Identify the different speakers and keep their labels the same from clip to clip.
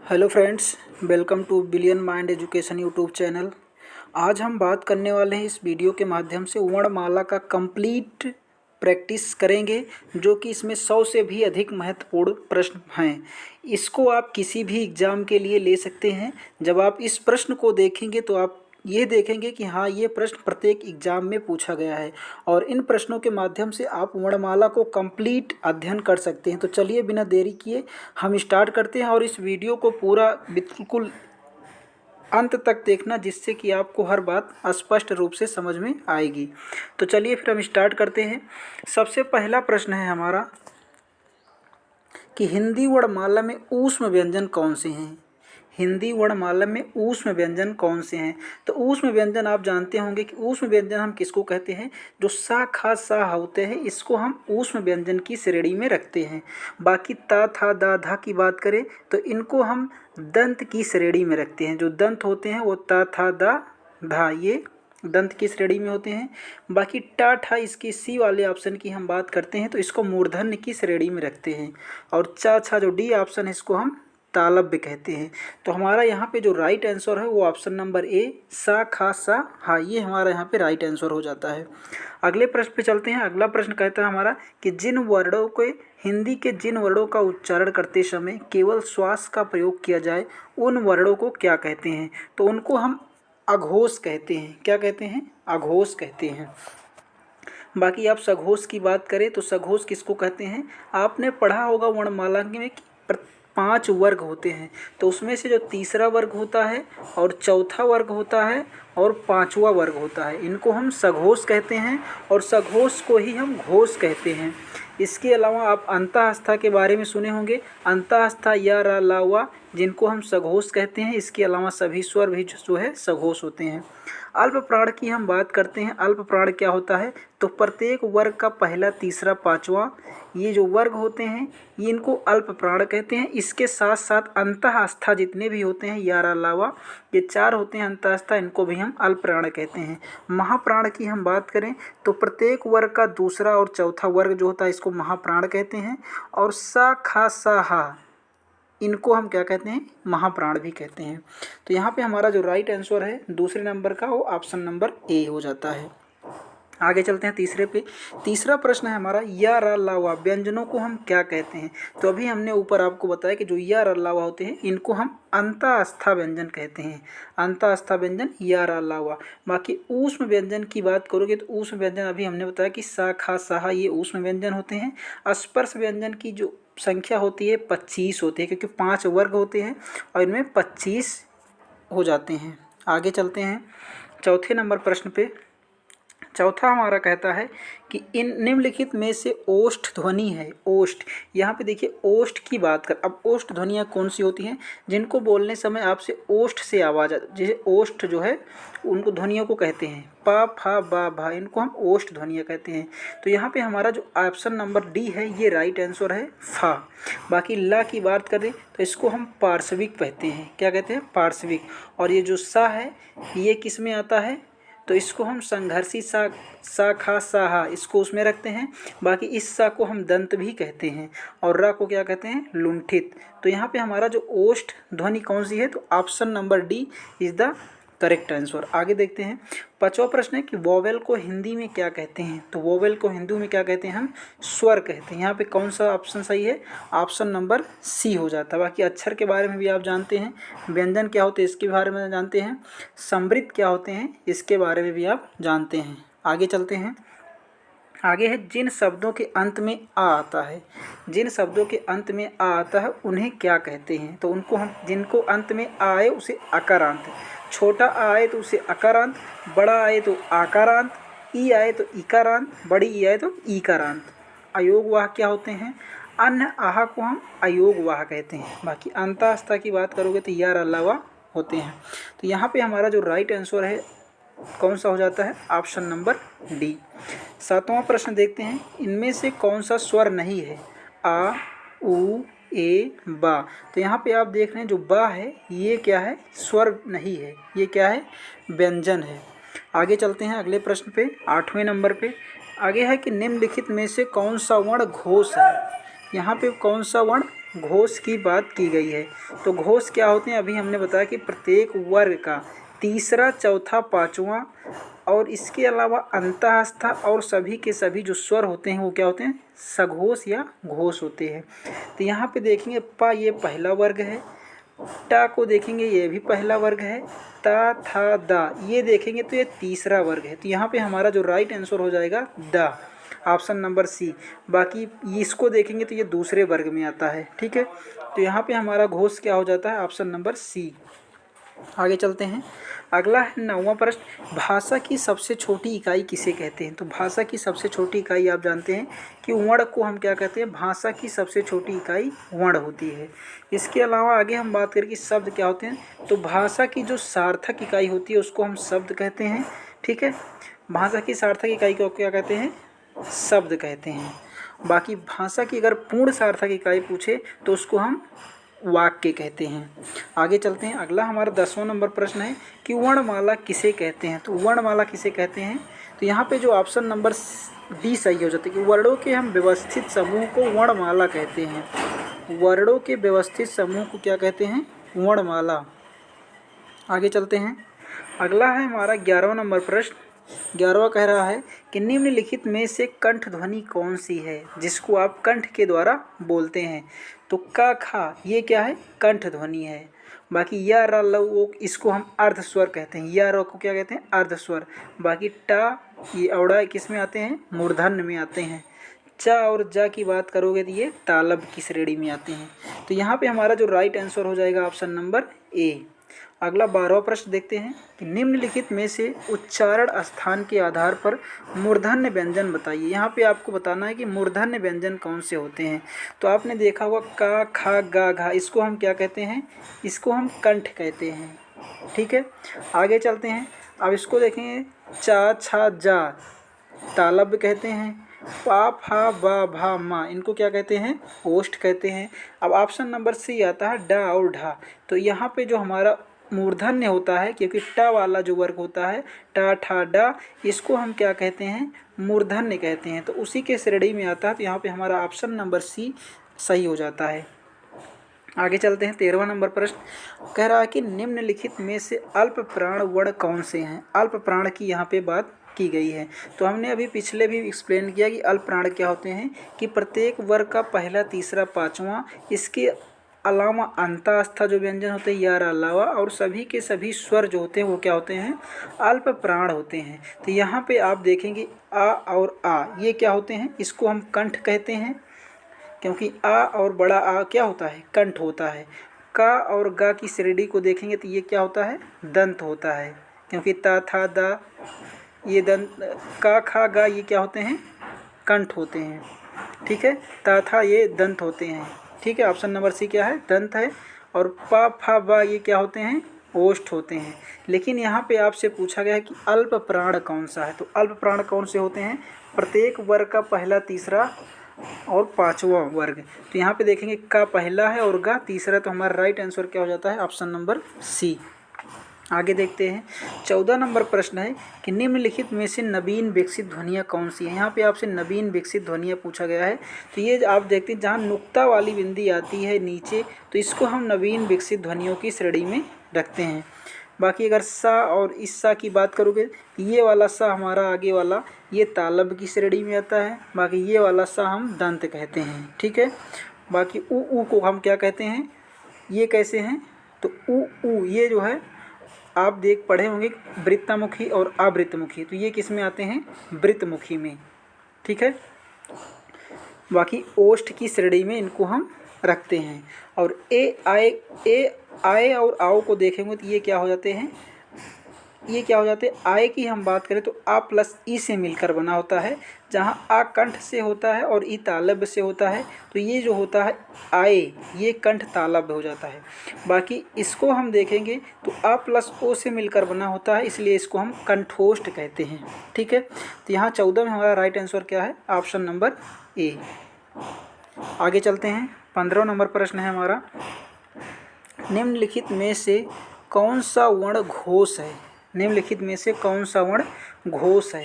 Speaker 1: Hello friends, welcome two billion mind education YouTube channel. आज हम बात करने वाले हैं इस वीडियो के माध्यम से वर्णमाला का कंप्लीट प्रैक्टिस करेंगे, जो कि इसमें 100 से भी अधिक महत्वपूर्ण प्रश्न हैं। इसको आप किसी भी एग्ज़ाम के लिए ले सकते हैं। जब आप इस प्रश्न को देखेंगे तो आप ये देखेंगे कि हाँ, ये प्रश्न प्रत्येक एग्जाम में पूछा गया है और इन प्रश्नों के माध्यम से आप वर्णमाला को कंप्लीट अध्ययन कर सकते हैं। तो चलिए बिना देरी किए हम स्टार्ट करते हैं और इस वीडियो को पूरा बिल्कुल अंत तक देखना, जिससे कि आपको हर बात स्पष्ट रूप से समझ में आएगी। तो चलिए फिर हम स्टार्ट करते हैं। सबसे पहला प्रश्न है हमारा कि हिंदी वर्णमाला में ऊष्म व्यंजन कौन से हैं। हिंदी वर्णमाला में ऊष्म व्यंजन कौन से हैं। तो ऊष्म व्यंजन आप जानते होंगे कि ऊष्म व्यंजन हम किसको कहते हैं। जो सा खा सा होते हैं, इसको हम ऊष्म व्यंजन की श्रेणी में रखते हैं। बाकी ता था दा धा की बात करें तो इनको हम दंत की श्रेणी में रखते हैं। जो दंत होते हैं वो ता था दा धा, ये दंत की श्रेणी में होते हैं। बाकी टा ठा, इसकी सी वाले ऑप्शन की हम बात करते हैं तो इसको मूर्धन्य की श्रेणी में रखते हैं। और चा छा जो डी ऑप्शन है, इसको हम तालव्य कहते हैं। तो हमारा यहाँ पे जो राइट आंसर है वो ऑप्शन नंबर ए, सा खा सा हा, ये हमारा यहाँ पे राइट आंसर हो जाता है। अगले प्रश्न पे चलते हैं। अगला प्रश्न कहता है हमारा कि जिन वर्णों के हिंदी के जिन वर्णों का उच्चारण करते समय केवल श्वास का प्रयोग किया जाए, उन वर्णों को क्या कहते हैं। तो उनको हम अघोष कहते हैं। क्या कहते हैं? अघोष कहते हैं। बाकी आप सघोष की बात करें तो सघोष किसको कहते हैं। आपने पढ़ा होगा वर्णमाला में कि 5 वर्ग होते हैं, तो उसमें से जो तीसरा वर्ग होता है और चौथा वर्ग होता है और 5वां वर्ग होता है, इनको हम सघोष कहते हैं और सघोष को ही हम घोष कहते हैं। इसके अलावा आप अंतःस्था के बारे में सुने होंगे। अंतःस्था या रा ला वा, जिनको हम सघोष कहते हैं। इसके अलावा सभी स्वर भी जो है सघोष होते हैं। अल्प प्राण की हम बात करते हैं। अल्प प्राण क्या होता है? तो प्रत्येक वर्ग का पहला, तीसरा, 5वां, ये जो वर्ग होते हैं ये इनको अल्प प्राण कहते हैं। इसके साथ साथ अंतःस्था जितने भी होते हैं, यारा लावा, ये 4 होते हैं अंतःस्था, इनको भी हम अल्प प्राण कहते हैं। महाप्राण की हम बात करें तो प्रत्येक वर्ग का दूसरा और चौथा वर्ग जो होता है, इसको महाप्राण कहते हैं। और सा खा सा हा, इनको हम क्या कहते हैं? महाप्राण भी कहते हैं। तो यहाँ पे हमारा जो राइट आंसर है दूसरे नंबर का, वो ऑप्शन नंबर ए हो जाता है। आगे चलते हैं तीसरे पे। तीसरा प्रश्न है हमारा, या रा ला वा व्यंजनों को हम क्या कहते हैं। तो अभी हमने ऊपर आपको बताया कि जो या रा ला वा होते हैं, इनको हम अंतःस्था व्यंजन कहते हैं। अंतःस्था व्यंजन या रा ला वा। बाकी ऊष्म व्यंजन की बात करोगे तो ऊष्म व्यंजन अभी हमने बताया कि सा खा साहा, ये ऊष्म व्यंजन होते हैं। स्पर्श व्यंजन की जो संख्या होती है 25 होती है, क्योंकि 5 वर्ग होते हैं और इनमें 25 हो जाते हैं। आगे चलते हैं चौथे नंबर प्रश्न पे। चौथा हमारा कहता है कि इन निम्नलिखित में से ओष्ठ ध्वनि है। ओष्ठ, यहाँ पे देखिए ओष्ठ की बात कर। अब ओष्ठ ध्वनियाँ कौन सी होती हैं? जिनको बोलने समय आपसे ओष्ठ से आवाज़ जैसे ओष्ठ जो है उनको ध्वनियों को कहते हैं पा फा बा भा, इनको हम ओष्ठ ध्वनियाँ कहते हैं। तो यहाँ पे हमारा जो ऑप्शन नंबर डी है ये राइट आंसर है, फा। बाकी ला की बात करें तो इसको हम पार्श्विक कहते हैं। क्या कहते हैं? पार्श्विक। और ये जो सा है ये किस में आता है? तो इसको हम संघर्षी सा खा सा हा, इसको उसमें रखते हैं। बाकी इस सा को हम दंत भी कहते हैं और रा को क्या कहते हैं? लुंठित। तो यहाँ पे हमारा जो ओष्ठ ध्वनि कौन सी है? तो option number D is the correct answer. आगे देखते हैं। 5वां प्रश्न है कि वोवेल को हिंदी में क्या कहते हैं। तो वोवेल को हिंदी में क्या कहते हैं? हम स्वर कहते हैं। यहाँ पे कौन सा ऑप्शन सही है? ऑप्शन नंबर सी हो जाता है। बाकी अक्षर के बारे में भी आप जानते हैं, व्यंजन क्या होते हैं इसके बारे में जानते हैं, समृद्ध क्या होते हैं इसके बारे में भी आप जानते हैं। आगे चलते हैं। आगे है जिन शब्दों के अंत में आ आता है। जिन शब्दों के अंत में आ आता है उन्हें क्या कहते हैं। तो उनको हम, जिनको अंत में आए उसे अकारांत, छोटा आए तो उसे अकारांत, बड़ा आए तो आकारांत, ई आए तो इकारांत, बड़ी ई आए तो ईकारांत। अयोगवाह क्या होते हैं? अन्य आहा को हम अयोगवाह कहते हैं। बाकी अंतःस्था की बात करोगे तो यार अलावा होते हैं। तो यहाँ पे हमारा जो राइट आंसर है कौन सा हो जाता है? Option number D. 7वां प्रश्न देखते हैं। इनमें से कौन सा स्वर नहीं है? आ, उ, ए, बा। तो यहाँ पे आप देख रहे हैं जो बा है ये क्या है? स्वर नहीं है, ये क्या है? व्यंजन है। आगे चलते हैं अगले प्रश्न पे, 8वें नंबर पे। आगे है कि निम्नलिखित में से कौन सा वर्ण घोष है। यहाँ पे कौन सा वर्ण घोष की बात की गई है। तो घोष क्या होते हैं, अभी हमने बताया कि प्रत्येक वर्ग का तीसरा, चौथा, पांचवा और इसके अलावा अंतःस्थ और सभी के सभी जो स्वर होते हैं वो क्या होते हैं, सघोष या घोष होते हैं। तो यहाँ पे देखेंगे प ये पहला वर्ग है, टा को देखेंगे ये भी पहला वर्ग है, ता था दा ये देखेंगे तो ये तीसरा वर्ग है। तो यहाँ पे हमारा जो राइट आंसर हो जाएगा दा, ऑप्शन नंबर सी। बाकी इसको देखेंगे तो ये दूसरे वर्ग में आता है। ठीक है, तो यहाँ पे हमारा घोष क्या हो जाता है, ऑप्शन नंबर सी। आगे चलते हैं, अगला है 9वां प्रश्न, भाषा की सबसे छोटी इकाई किसे कहते हैं। तो भाषा की सबसे छोटी इकाई आप जानते हैं कि वर्ण को हम क्या कहते हैं, भाषा की सबसे छोटी इकाई वर्ण होती है। इसके अलावा आगे हम बात करें कि शब्द क्या होते हैं, तो भाषा की जो सार्थक इकाई होती है उसको हम शब्द कहते हैं। ठीक है, भाषा की सार्थक इकाई को क्या कहते हैं, शब्द कहते हैं। बाकी भाषा की अगर पूर्ण सार्थक इकाई पूछे तो उसको हम वाक्य कहते हैं। आगे चलते हैं, अगला हमारा 10वां नंबर प्रश्न है कि वर्णमाला किसे कहते हैं। तो वर्णमाला किसे कहते हैं, तो यहाँ पे जो ऑप्शन नंबर डी सही हो जाता है कि वर्णों के हम व्यवस्थित समूह को वर्णमाला कहते हैं। वर्णों के व्यवस्थित समूह को क्या कहते हैं, वर्णमाला। आगे चलते हैं, अगला है हमारा 11वां नंबर प्रश्न। 11वां कह रहा है कि निम्नलिखित में से कंठ ध्वनि कौन सी है जिसको आप कंठ के द्वारा बोलते हैं। तो का खा ये क्या है, कंठ ध्वनि है। बाकी या र ल वो इसको हम अर्ध स्वर कहते हैं, या र को क्या कहते हैं, अर्ध स्वर। बाकी टा ये औड़ा किस में आते हैं, मूर्धन्य में आते हैं। चा और जा की बात करोगे तो ये तालब की श्रेणी में आते हैं। तो यहाँ पे हमारा जो राइट आंसर हो जाएगा ऑप्शन नंबर ए। अगला 12वां प्रश्न देखते हैं कि निम्नलिखित में से उच्चारण स्थान के आधार पर मूर्धन्य व्यंजन बताइए। यहाँ पे आपको बताना है कि मूर्धन्य व्यंजन कौन से होते हैं। तो आपने देखा होगा का, खा, गा, घा, इसको हम क्या कहते हैं, इसको हम कंठ कहते हैं। ठीक है, आगे चलते हैं, अब इसको देखेंगे चा, छा, जा तालब कहते हैं। पा, फा, बा, भा, मा इनको क्या कहते हैं, ओष्ठ कहते हैं। अब ऑप्शन नंबर सी आता है डा और ढा। तो यहाँ पे जो हमारा मूर्धन्य होता है, क्योंकि टा वाला जो वर्ग होता है टा, ठा, डा, इसको हम क्या कहते हैं, मूर्धन्य कहते हैं। तो उसी के श्रेणी में आता है। तो यहाँ पे हमारा ऑप्शन नंबर सी सही हो जाता है। आगे चलते हैं, 13वां नंबर प्रश्न कह रहा है कि निम्नलिखित में से अल्प प्राण वर्ण कौन से हैं। अल्प प्राण की यहाँ पे बात की गई है। तो हमने अभी पिछले भी एक्सप्लेन किया कि अल्प प्राण क्या होते हैं, कि प्रत्येक वर्ग का पहला, तीसरा, पांचवा, इसके अलावा अंतःस्थ जो व्यंजन होते हैं यार अलावा और सभी के सभी स्वर जो होते हैं वो क्या होते हैं, अल्प प्राण होते हैं। तो यहाँ पे आप देखेंगे आ और आ ये क्या होते हैं, इसको हम कंठ कहते हैं, क्योंकि आ और बड़ा आ क्या होता है, कंठ होता है। का और गा की श्रेणी को देखेंगे तो ये क्या होता है, दंत होता है, क्योंकि ता, था, दा ये दंत, का, खा, गा ये क्या होते हैं, कंठ होते हैं। ठीक है, ता, था ये दंत होते हैं। ठीक है, ऑप्शन नंबर सी क्या है, दंत है। और पा, फा, बा ये क्या होते हैं, ओष्ठ होते हैं। लेकिन यहाँ पे आपसे पूछा गया है कि अल्प प्राण कौन सा है। तो अल्प प्राण कौन से होते हैं, प्रत्येक वर्ग का पहला, तीसरा और पांचवा वर्ग। तो यहाँ पे देखेंगे का पहला है और गा तीसरा। तो हमारा राइट आंसर क्या हो जाता है, ऑप्शन नंबर सी। आगे देखते हैं, 14 नंबर प्रश्न है कि निम्नलिखित में से नवीन विकसित ध्वनियाँ कौन सी हैं। यहाँ पे आपसे नवीन विकसित ध्वनियाँ पूछा गया है। तो ये आप देखते हैं जहाँ नुक्ता वाली बिंदी आती है नीचे, तो इसको हम नवीन विकसित ध्वनियों की श्रेणी में रखते हैं। बाकी अगर सा और इस सा की बात करोगे, ये वाला सा हमारा आगे वाला ये तालब की श्रेणी में आता है। बाकी ये वाला सा हम दंत कहते हैं। ठीक है, बाकी ऊ को हम क्या कहते हैं, ये कैसे हैं, तो ऊ ये जो है आप देख पढ़े होंगे वृत्तमुखी और आवृत्तमुखी। तो ये किस में आते हैं, वृत्तमुखी में। ठीक है, बाकी ओष्ठ की श्रेणी में इनको हम रखते हैं। और ए आए और आओ को देखेंगे तो ये क्या हो जाते हैं, ये क्या हो जाते हैं, आय की हम बात करें तो आ प्लस ई से मिलकर बना होता है, जहाँ आ कंठ से होता है और ई तालब से होता है। तो ये जो होता है आय ये कंठ तालब हो जाता है। बाकी इसको हम देखेंगे तो आ प्लस ओ से मिलकर बना होता है, इसलिए इसको हम कंठोष्ठ कहते हैं। ठीक है, तो यहाँ 14 में हमारा राइट आंसर क्या है, ऑप्शन नंबर ए। आगे चलते हैं, 15वां नंबर प्रश्न है हमारा, निम्नलिखित में से कौन सा वर्ण घोष है। निम्नलिखित में से कौन सा वर्ण घोष है।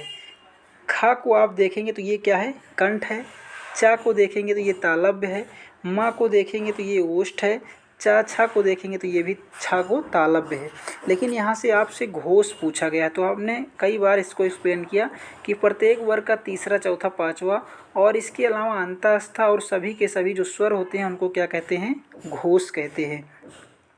Speaker 1: खा को आप देखेंगे तो ये क्या है, कंठ है। चा को देखेंगे तो ये तालव्य है। माँ को देखेंगे तो ये ओष्ठ है, चा छा को देखेंगे तो ये भी छा को तालव्य है। लेकिन यहाँ से आपसे घोष पूछा गया तो आपने कई बार इसको एक्सप्लेन किया कि प्रत्येक वर्ग का तीसरा चौथा पांचवा और इसके अलावा अंतःस्था और सभी के सभी जो स्वर होते हैं उनको क्या कहते हैं, घोष कहते हैं।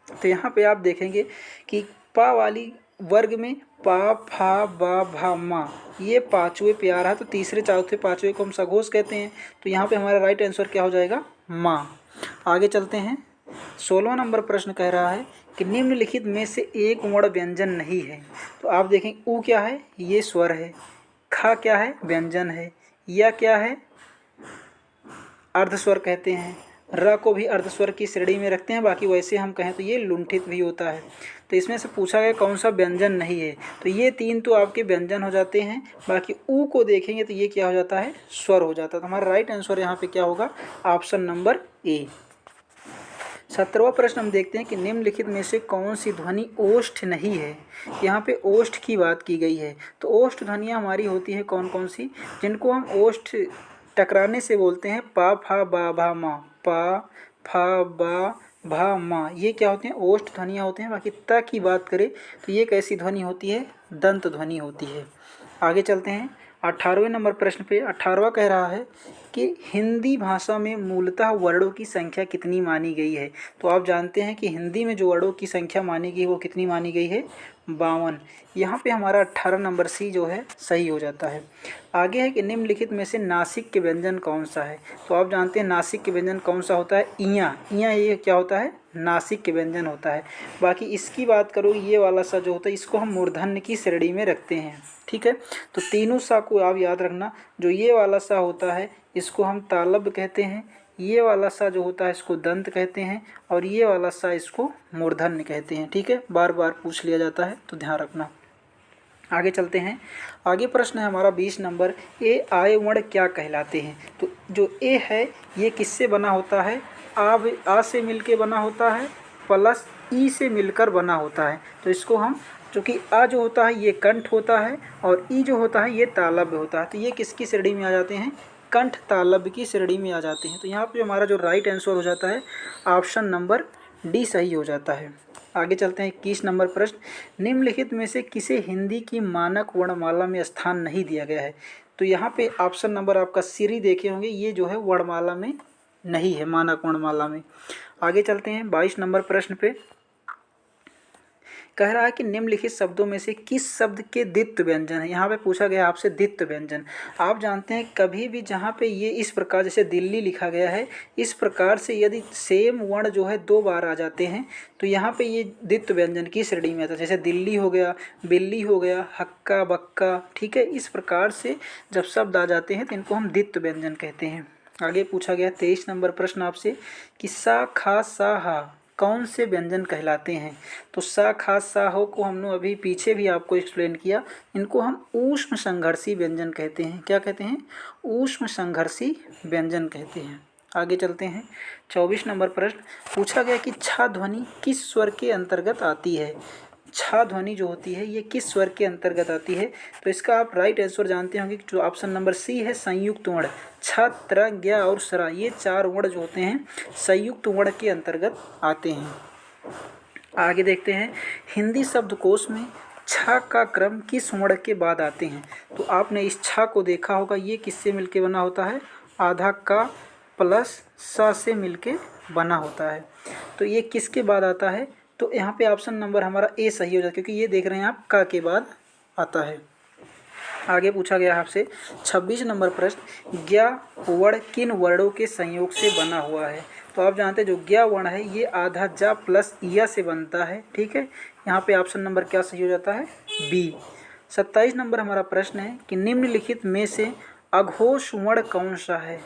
Speaker 1: तो यहाँ पे आप देखेंगे कि पा वाली वर्ग में पा फा बा भा मा ये पांचवें पे आ रहा है, तो तीसरे चौथे पांचवें को हम सघोष कहते हैं। तो यहाँ पे हमारा राइट आंसर क्या हो जाएगा, माँ। आगे चलते हैं। 16वां नंबर प्रश्न कह रहा है कि निम्नलिखित में से एक वर्ण व्यंजन नहीं है। तो आप देखें ऊ क्या है, ये स्वर है, खा क्या है, व्यंजन है, या क्या है, अर्धस्वर कहते हैं, र को भी अर्धस्वर की श्रेणी में रखते हैं, बाकी वैसे हम कहें तो ये लुंठित भी होता है। तो इसमें से पूछा गया कौन सा व्यंजन नहीं है, तो ये तीन तो आपके व्यंजन हो जाते हैं, बाकी ऊ को देखेंगे तो ये क्या हो जाता है, स्वर हो जाता है। तो हमारा राइट आंसर यहाँ पे क्या होगा, ऑप्शन नंबर ए। 17वां प्रश्न हम देखते हैं कि निम्नलिखित में से कौन सी ध्वनि ओष्ठ नहीं है। यहाँ पे ओष्ठ की बात की गई है, तो ओष्ठ ध्वनियाँ हमारी होती है कौन कौन सी, जिनको हम ओष्ठ टकराने से बोलते हैं पा फा बा भा मा, पा फा बा भा मा, ये क्या होते हैं, ओष्ठ ध्वनियाँ होते हैं। बाकी त की बात करें तो ये कैसी ध्वनि होती है, दंत ध्वनि होती है। आगे चलते हैं 18वें नंबर प्रश्न पे। 18वां कह रहा है कि हिंदी भाषा में मूलतः वर्णों की संख्या कितनी मानी गई है। तो आप जानते हैं कि हिंदी में जो वर्णों की संख्या मानी गई वो कितनी मानी गई है, 52। यहाँ पे हमारा 18 नंबर सी जो है सही हो जाता है। आगे है कि निम्नलिखित में से नासिक के व्यंजन कौन सा है। तो आप जानते हैं नासिक के व्यंजन कौन सा होता है, इयाँ। इयाँ ये क्या होता है, नासिक के व्यंजन होता है। बाकी इसकी बात करो, ये वाला सा जो होता है इसको हम मूर्धन्य की श्रेणी में रखते हैं, ठीक है। तो तीनों सा को आप याद रखना, जो ये वाला सा होता है इसको हम तालव्य कहते हैं, ये वाला सा जो होता है इसको दंत कहते हैं, और ये वाला सा इसको मूर्धन्य कहते हैं, ठीक है। बार बार पूछ लिया जाता है तो ध्यान रखना। आगे चलते हैं। आगे प्रश्न है हमारा 20 नंबर, ए आय वर्ण क्या कहलाते हैं। तो जो ए है ये किससे बना होता है, आ से मिलके बना होता है प्लस ई से मिलकर बना होता है। तो इसको हम, चूँकि आ जो होता है ये कंठ होता है और ई जो होता है ये तालव्य होता है, तो ये किसकी श्रेणी में आ जाते हैं, कंठ तालव्य की श्रेणी में आ जाते हैं। तो यहाँ पे हमारा जो राइट आंसर हो जाता है ऑप्शन नंबर डी सही हो जाता है। आगे चलते हैं 21 नंबर प्रश्न, निम्नलिखित में से किसे हिंदी की मानक वर्णमाला में स्थान नहीं दिया गया है। तो यहाँ पे ऑप्शन नंबर आपका सीरी देखे होंगे, ये जो है वर्णमाला में नहीं है, मानक वर्णमाला में। आगे चलते हैं 22 नंबर प्रश्न पे। कह रहा है कि निम्नलिखित शब्दों में से किस शब्द के द्वित्व व्यंजन है। यहाँ पे पूछा गया आपसे द्वित्व व्यंजन। आप जानते हैं कभी भी जहाँ पे ये इस प्रकार, जैसे दिल्ली लिखा गया है इस प्रकार से, यदि सेम वर्ण जो है दो बार आ जाते हैं तो यहाँ पे ये द्वित्व व्यंजन की श्रेणी में आता है। जैसे दिल्ली हो गया, बिल्ली हो गया, हक्का बक्का, ठीक है। इस प्रकार से जब शब्द आ जाते हैं तो इनको हम द्वित्व व्यंजन कहते हैं। आगे पूछा गया 23 नंबर प्रश्न आपसे कि सा खा सा हा कौन से व्यंजन कहलाते हैं। तो सा खा सा हो को हमने अभी पीछे भी आपको एक्सप्लेन किया, इनको हम ऊष्म संघर्षी व्यंजन कहते हैं। क्या कहते हैं, ऊष्म संघर्षी व्यंजन कहते हैं। आगे चलते हैं 24 नंबर प्रश्न। पूछा गया कि छा ध्वनि किस स्वर के अंतर्गत आती है। छा ध्वनि जो होती है ये किस स्वर के अंतर्गत आती है। तो इसका आप राइट आंसर जानते होंगे कि जो ऑप्शन नंबर सी है संयुक्त वर्ण, छ त्र ज्ञ और सरा, ये चार वर्ण जो होते हैं संयुक्त वर्ण के अंतर्गत आते हैं। आगे देखते हैं हिंदी शब्दकोश में छ का क्रम किस वर्ण के बाद आते हैं। तो आपने इस छ को देखा होगा, ये किससे मिलके बना होता है, आधा का प्लस सा से मिलके बना होता है। तो ये किसके बाद आता है, तो यहाँ पे ऑप्शन नंबर हमारा ए सही हो जाता है, क्योंकि ये देख रहे हैं आप का के बाद आता है। आगे पूछा गया आपसे 26 नंबर प्रश्न, ज्ञ वर्ण किन वर्णों के संयोग से बना हुआ है। तो आप जानते हैं जो ज्ञ वर्ण है ये आधा जा प्लस इया से बनता है, ठीक है। यहाँ पे ऑप्शन नंबर क्या सही हो जाता है, बी। 27 नंबर हमारा प्रश्न है कि निम्नलिखित में से अघोष वर्ण कौन सा है।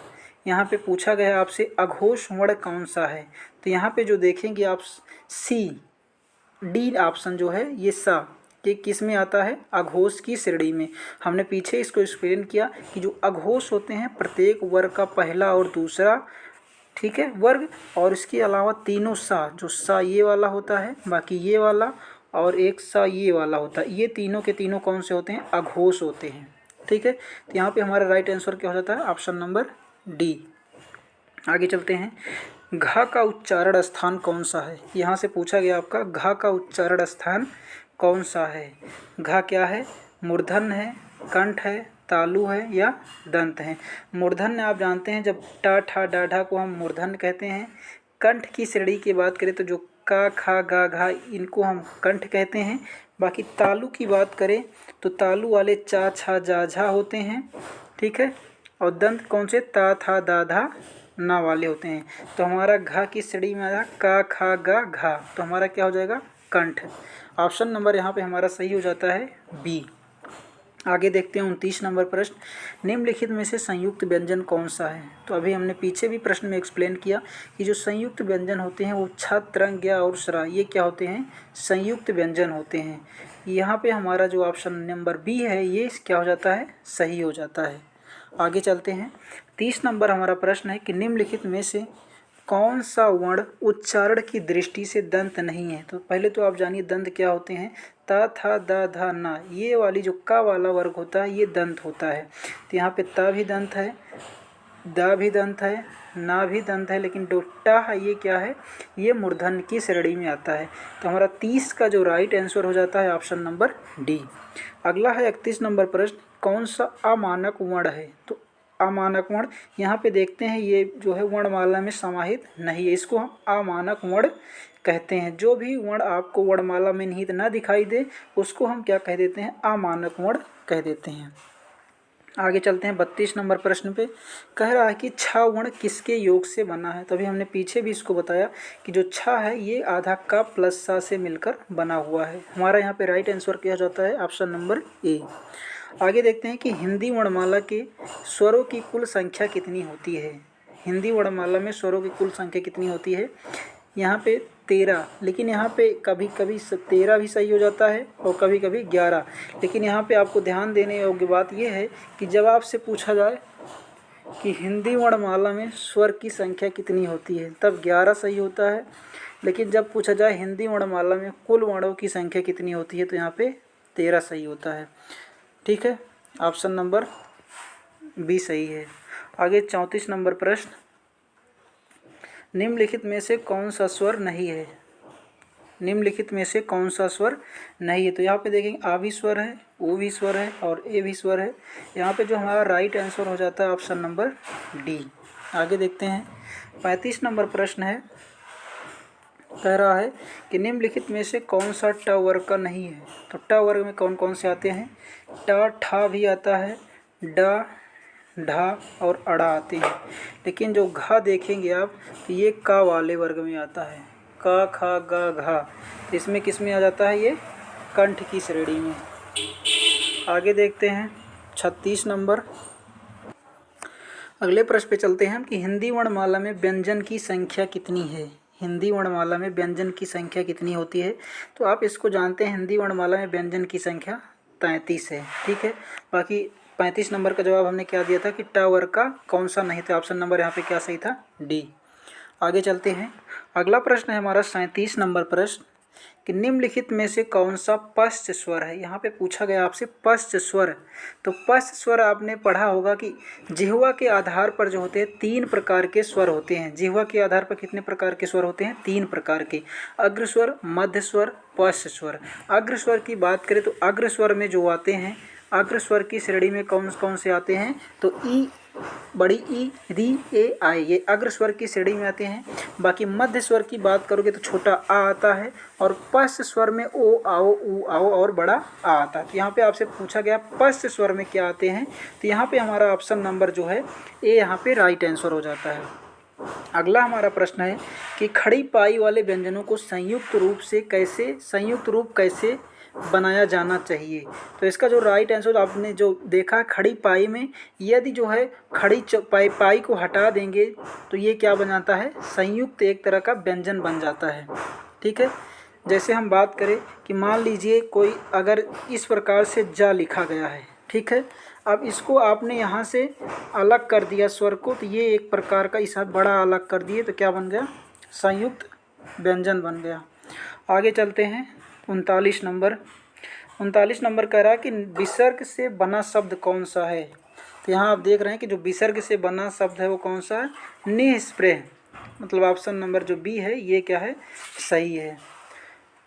Speaker 1: यहाँ पे पूछा गया आपसे अघोष वर्ण कौन सा है। तो यहाँ पे जो देखेंगे आप सी डी ऑप्शन जो है ये सा कि किस में आता है, अघोष की श्रेणी में। हमने पीछे इसको एक्सप्लेन किया कि जो अघोष होते हैं प्रत्येक वर्ग का पहला और दूसरा, ठीक है, वर्ग, और इसके अलावा तीनों सा, जो सा ये वाला होता है, बाकी ये वाला और एक सा ये वाला होता है, ये तीनों के तीनों कौन से होते हैं, अघोष होते हैं, ठीक है। तो यहाँ पे हमारा राइट आंसर क्या हो जाता है, ऑप्शन नंबर डी। आगे चलते हैं। घा का उच्चारण स्थान कौन सा है? यहाँ से पूछा गया आपका घा का उच्चारण स्थान कौन सा है? घा क्या है? मूर्धन्य है, कंठ है, तालु है या दंत है? मूर्धन्य आप जानते हैं, जब टा ठा डा ढा को हम मूर्धन्य कहते हैं। कंठ की श्रेणी की बात करें तो जो का खा गा घा इनको हम कंठ कहते हैं। बाकी तालु की बात करें तो तालु वाले चा छा जा झा होते हैं, ठीक है। और दंत कौन से? ता था दा धा ना वाले होते हैं। तो हमारा घा की श्रेणी में आया का खा गा घा, तो हमारा क्या हो जाएगा? कंठ। ऑप्शन नंबर यहाँ पे हमारा सही हो जाता है बी। आगे देखते हैं 29 नंबर प्रश्न। निम्नलिखित में से संयुक्त व्यंजन कौन सा है? तो अभी हमने पीछे भी प्रश्न में एक्सप्लेन किया कि जो संयुक्त व्यंजन होते हैं वो छ, त्रंग, ज्ञ और स्रा, ये क्या होते हैं? संयुक्त व्यंजन होते हैं। यहाँ पे हमारा जो ऑप्शन नंबर बी है ये क्या हो जाता है? सही हो जाता है। आगे चलते हैं। 30 नंबर हमारा प्रश्न है कि निम्नलिखित में से कौन सा वर्ण उच्चारण की दृष्टि से दंत नहीं है? तो पहले तो आप जानिए दंत क्या होते हैं। ता था दा धा ना, ये वाली जो का वाला वर्ग होता है ये दंत होता है। तो यहाँ पे ता भी दंत है, दा भी दंत है, ना भी दंत है, लेकिन जो टा है ये क्या है? ये मूर्धन्य की श्रेणी में आता है। तो हमारा 30 का जो राइट आंसर हो जाता है ऑप्शन नंबर डी। अगला है 31 नंबर प्रश्न। कौन सा अमानक वर्ण है? तो अमानक वर्ण यहाँ पे देखते हैं ये जो है वर्णमाला में समाहित नहीं है, इसको हम अमानक वर्ण कहते हैं। जो भी वर्ण आपको वर्णमाला में निहित ना दिखाई दे उसको हम क्या कह देते हैं? अमानक वर्ण कह देते हैं। आगे चलते हैं 32 नंबर प्रश्न पे। कह रहा है कि छा वर्ण किसके योग से बना है? तो अभी हमने पीछे भी इसको बताया कि जो छा है ये आधा का प्लस सा से मिलकर बना हुआ है। हमारा यहाँ पे राइट आंसर क्या जाता है? Option number A. आगे देखते हैं कि हिंदी वर्णमाला के स्वरों की कुल संख्या कितनी होती है? हिंदी वर्णमाला में स्वरों की कुल संख्या कितनी होती है? यहाँ पे 13, लेकिन यहाँ पे कभी कभी 13 भी सही हो जाता है और कभी कभी 11। लेकिन यहाँ पे आपको ध्यान देने योग्य बात यह है कि जब आपसे पूछा जाए कि हिंदी वर्णमाला में स्वर की संख्या कितनी होती है तब 11 सही होता है, लेकिन जब पूछा जाए हिंदी वर्णमाला में कुल वर्णों की संख्या कितनी होती है तो यहाँ पे 13 सही होता है, ठीक है। ऑप्शन नंबर बी सही है। आगे 34 नंबर प्रश्न। निम्नलिखित में से कौन सा स्वर नहीं है? निम्नलिखित में से कौन सा स्वर नहीं है? तो यहाँ पे देखेंगे आ भी स्वर है, ओ भी स्वर है और ए भी स्वर है। यहाँ पे जो हमारा राइट आंसर हो जाता है ऑप्शन नंबर डी। आगे देखते हैं 35 नंबर प्रश्न है। कह रहा है कि निम्नलिखित में से कौन सा ट वर्ग का नहीं है? तो ट वर्ग में कौन कौन से आते हैं? ट ठा भी आता है, डा ढा और अड़ा आते हैं, लेकिन जो घा देखेंगे आप तो ये का वाले वर्ग में आता है। का खा गा घा, तो इसमें किस में आ जाता है? ये कंठ की श्रेणी में। आगे देखते हैं 36 नंबर। अगले प्रश्न पे चलते हैं कि हिंदी वर्णमाला में व्यंजन की संख्या कितनी है? हिंदी वर्णमाला में व्यंजन की संख्या कितनी होती है? तो आप इसको जानते हैं हिंदी वर्णमाला में व्यंजन की संख्या 33 है, ठीक है। बाकी 35 नंबर का जवाब हमने क्या दिया था कि ट वर्ग का कौन सा नहीं था? ऑप्शन नंबर यहाँ पे क्या सही था? डी। आगे चलते हैं। अगला प्रश्न है हमारा 37 नंबर प्रश्न कि निम्नलिखित में से कौन सा पश्च स्वर है? यहाँ पे पूछा गया आपसे पश्च स्वर। तो पश्च स्वर आपने पढ़ा होगा कि जिह्वा के आधार पर जो होते हैं 3 प्रकार के स्वर होते हैं। जिह्वा के आधार पर कितने प्रकार के स्वर होते हैं? 3 प्रकार के, अग्र स्वर, मध्य स्वर, पश्च स्वर। अग्र स्वर की बात करें तो अग्र स्वर में जो आते हैं, अग्र स्वर की श्रेणी में कौन कौन से आते हैं? तो ई, बड़ी ई, री, ए, आई, ये अग्र स्वर की श्रेणी में आते हैं। बाकी मध्य स्वर की बात करोगे तो छोटा आ आता है और पश्च स्वर में ओ आओ, ऊ आओ और बड़ा आ आता है। तो यहाँ पे आपसे पूछा गया पश्च स्वर में क्या आते हैं? तो यहाँ पे हमारा ऑप्शन नंबर जो है ए यहाँ पे राइट आंसर हो जाता है। अगला हमारा प्रश्न है कि खड़ी पाई वाले व्यंजनों को संयुक्त रूप कैसे बनाया जाना चाहिए? तो इसका जो राइट आंसर आपने जो देखा खड़ी पाई में, यदि जो है खड़ी पाई को हटा देंगे तो ये क्या बन जाता है? संयुक्त एक तरह का व्यंजन बन जाता है, ठीक है। जैसे हम बात करें कि मान लीजिए कोई अगर इस प्रकार से जा लिखा गया है, ठीक है। अब इसको आपने यहाँ से अलग कर दिया स्वर को, तो ये एक प्रकार का इस बड़ा अलग कर दिए तो क्या बन गया? संयुक्त व्यंजन बन गया। आगे चलते हैं 39 नंबर। 39 नंबर कह रहा है कि विसर्ग से बना शब्द कौन सा है? तो यहाँ आप देख रहे हैं कि जो विसर्ग से बना शब्द है वो कौन सा है, निःस्पृह, मतलब ऑप्शन नंबर जो बी है ये क्या है, सही है।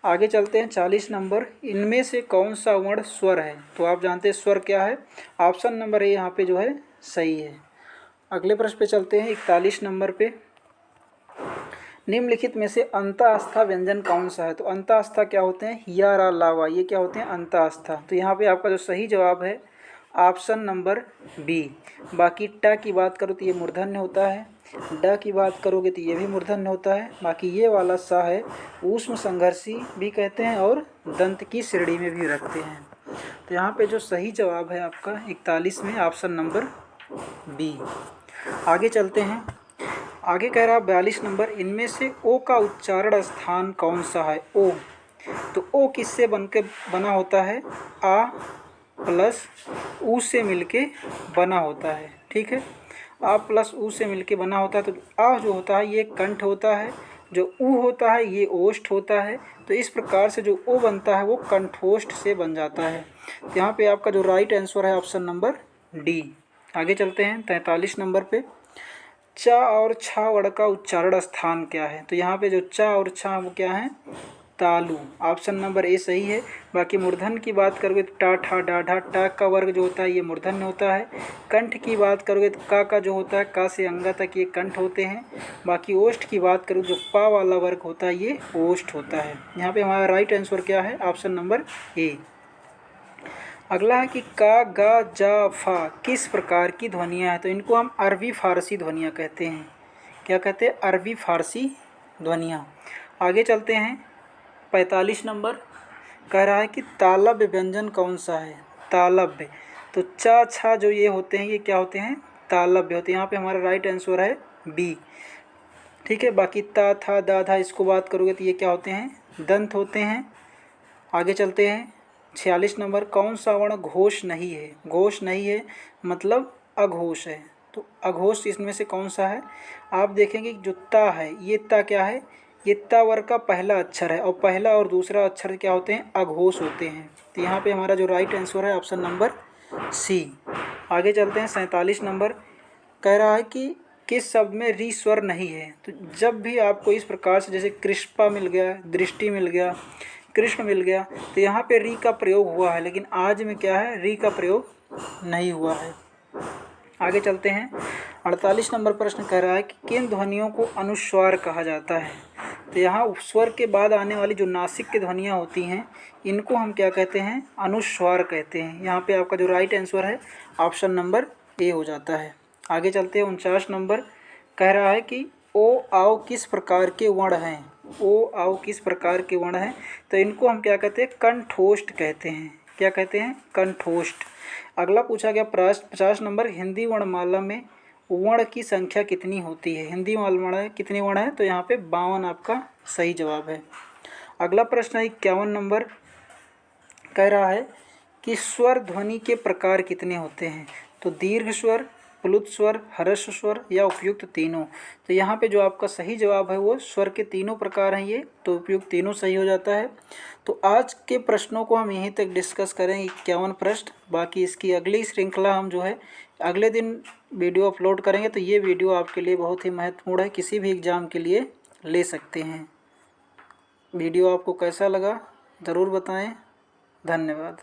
Speaker 1: आगे चलते हैं 40 नंबर, इनमें से कौन सा वर्ण स्वर है। तो आप जानते हैं स्वर क्या है, ऑप्शन नंबर ए यहाँ पे जो है सही है। अगले प्रश्न पे चलते हैं 41 नंबर पे, निम्नलिखित में से अंतःस्था व्यंजन कौन सा है। तो अंतःस्था क्या होते हैं, या रा लावा, ये क्या होते हैं अंतःस्था। तो यहाँ पे आपका जो सही जवाब है ऑप्शन नंबर बी। बाकी ट की बात करो तो ये मूर्धन्य होता है, ड की बात करोगे तो ये भी मूर्धन्य होता है। बाकी ये वाला सा है ऊष्म संघर्षी भी कहते हैं और दंत की श्रेणी में भी रखते हैं। तो यहाँ पे जो सही जवाब है आपका 41 में ऑप्शन नंबर बी। आगे चलते हैं, आगे कह रहा 42 नंबर, इनमें से ओ का उच्चारण स्थान कौन सा है। ओ, तो ओ किससे बना होता है, आ प्लस ऊ से मिलके बना होता है। ठीक है, आ प्लस ऊ से मिलके बना होता है। तो आ जो होता है ये कंठ होता है, जो ऊ होता है ये ओष्ठ होता है। तो इस प्रकार से जो ओ बनता है वो कंठोष्ठ से बन जाता है। तो यहाँ पे आपका जो राइट आंसर है ऑप्शन नंबर डी। आगे चलते हैं 43 नंबर पे, च और छ वर्ण का उच्चारण स्थान क्या है। तो यहाँ पे जो च और छ वो क्या है, तालु, ऑप्शन नंबर ए सही है। बाकी मूर्धन की बात करोगे तो टा ठा डा ढा, टा का वर्ग जो होता है ये मूर्धन्य होता है। कंठ की बात करोगे तो का जो होता है का से अंगा तक ये कंठ होते हैं। बाकी ओष्ठ की बात करोगे जो पा वाला वर्ग होता है ये ओष्ठ होता है। यहाँ पे हमारा राइट आंसर क्या है, ऑप्शन नंबर ए। अगला है कि का गा जा फा किस प्रकार की ध्वनियाँ हैं। तो इनको हम अरबी फारसी ध्वनियाँ कहते हैं। क्या कहते हैं, अरबी फारसी ध्वनियाँ। आगे चलते हैं 45 नंबर, कह रहा है कि तालव्य व्यंजन कौन सा है। तालव्य, तो चा छा जो ये होते हैं ये क्या होते हैं, तालव्य होते हैं। यहाँ पे हमारा राइट आंसर है बी। ठीक है, बाकी ता था दा था इसको बात करोगे तो ये क्या होते हैं, दंत होते हैं। आगे चलते हैं 46 नंबर, कौन सा वर्ण घोष नहीं है। घोष नहीं है मतलब अघोष है। तो अघोष इसमें से कौन सा है, आप देखेंगे जो ता है ये ता क्या है, ये ता वर्ग का पहला अक्षर है और पहला और दूसरा अक्षर क्या होते हैं, अघोष होते हैं। तो यहाँ पे हमारा जो राइट आंसर है ऑप्शन नंबर सी। आगे चलते हैं 47 नंबर, कह रहा है कि किस शब्द में री स्वर नहीं है। तो जब भी आपको इस प्रकार से जैसे कृष्पा मिल गया, दृष्टि मिल गया, कृष्ण मिल गया, तो यहाँ पे री का प्रयोग हुआ है, लेकिन आज में क्या है, री का प्रयोग नहीं हुआ है। आगे चलते हैं 48 नंबर प्रश्न कह रहा है कि किन ध्वनियों को अनुस्वार कहा जाता है। तो यहाँ उपस्वर के बाद आने वाली जो नासिक की ध्वनियाँ होती हैं इनको हम क्या कहते हैं, अनुस्वार कहते हैं। यहाँ पे आपका जो राइट आंसर है ऑप्शन नंबर ए हो जाता है। आगे चलते हैं 49 नंबर, कह रहा है कि ओ आओ किस प्रकार के वर्ण हैं। ओ आओ किस प्रकार के वर्ण हैं, तो इनको हम क्या कहते हैं, कंठोष्ठ कहते हैं। क्या कहते हैं, कंठोष्ठ। अगला पूछा गया प्रश्न 50 नंबर, हिंदी वर्णमाला में वर्ण की संख्या कितनी होती है। हिंदी वर्णमाला कितने वर्ण है, तो यहाँ पे 52 आपका सही जवाब है। अगला प्रश्न है 51 नंबर, कह रहा है कि स्वर ध्वनि के प्रकार कितने होते हैं। तो दीर्घ स्वर, प्लुत स्वर, ह्रस्व स्वर या उपयुक्त तीनों। तो यहाँ पे जो आपका सही जवाब है वो स्वर के तीनों प्रकार हैं ये, तो उपयुक्त तीनों सही हो जाता है। तो आज के प्रश्नों को हम यहीं तक डिस्कस करेंगे, 51 प्रश्न। बाकी इसकी अगली श्रृंखला हम जो है अगले दिन वीडियो अपलोड करेंगे। तो ये वीडियो आपके लिए बहुत ही महत्वपूर्ण है, किसी भी एग्ज़ाम के लिए ले सकते हैं। वीडियो आपको कैसा लगा ज़रूर बताएँ। धन्यवाद।